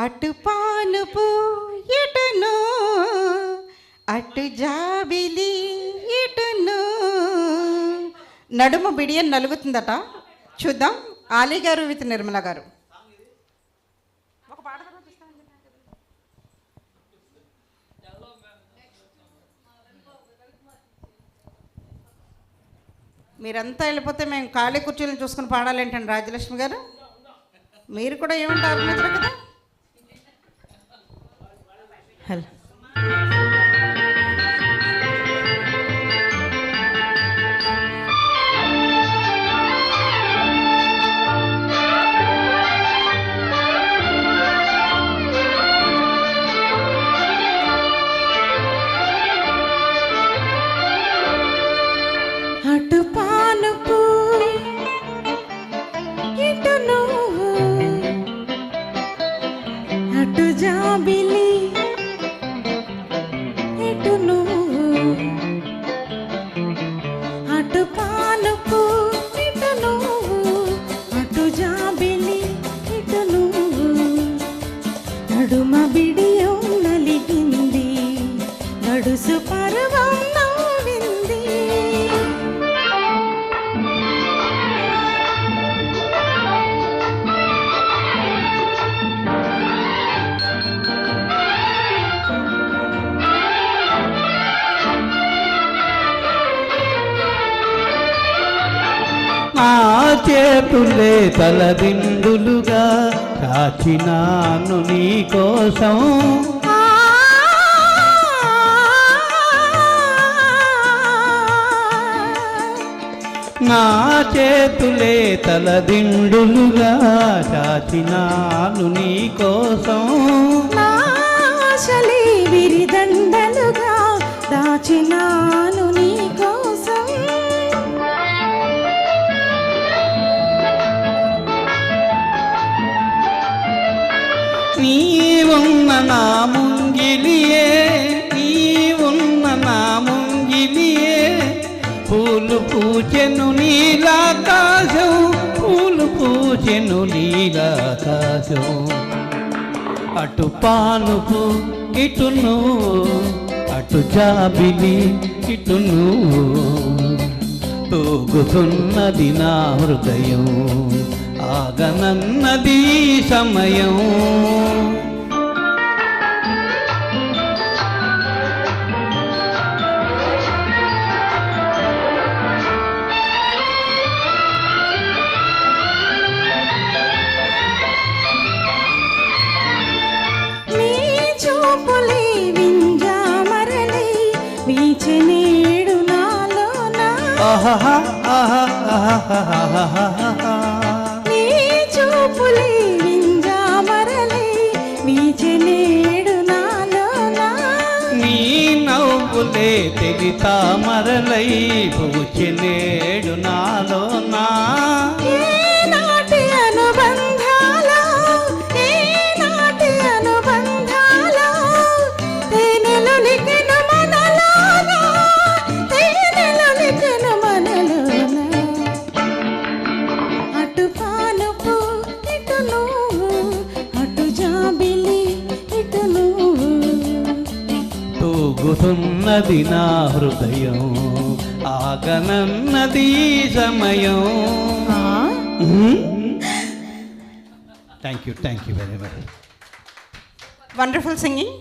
అటు పానుపు ఇటును అటు జాబిలి ఇటును. నడుము బిడియన్ నలుగుతుందట. చూద్దాం. ఆలీ గారు విత్ నిర్మల గారు. మీరంతా వెళ్ళిపోతే మేము ఖాళీ కుర్చీలను చూసుకుని పాడాలేంటండి రాజలక్ష్మి గారు? మీరు కూడా ఏమంటారు కదా. హలో, అటు పానుపు ఇటు నువ్వు అటు జాబిలి ఇటు నువ్వు అటు పానుపు ఇటు నువ్వు అటు జాబిలి ఇటు నువ్వు. నడుమ బిడియం నలిగింది, నడుసు పర్వం నవ్వింది. నా చేతులే తలదిండులుగా కాచినాను నీ కోసం. నా చేతులే తలదిండులుగా కాచినాను నీ కోసం. ఆశలే విరిదండలుగా దాచినాను నీ కోసం. నీవున్న నా ముంగిలియే, నీవున్న నా ముంగిలియే, పూలు పూచెను నీలాకాశం, పూలు పూచెను నీలాకాశం. అటు పానుపు ఇటు నువ్వు అటు జాబిలి ఇటు నువ్వు. తూగుతున్నది నా హృదయం, ఆగనన్నది సమయం. నీ చూపులే వింజామరలై వీచెనేడు నాలోన. నీ చూపులే వింజామరలై వీచెనేడు నాలోన. నీ నవ్వులే తెలి తామరలై పూచెనేడు నాలోనా. ఏనాటి అనుబంధాలో, ఏనాటి అనుబంధాలో తేనెలొలికెను మనలోన, తేనెలొలికెను మనలోన. అటు పానుపు ఇటు నువ్వు అటు జాబిలి ఇటు నువ్వు. తూగుతున్నది నా హృదయం, ఆగనన్నది సమయం. Thank you very much. Wonderful singing.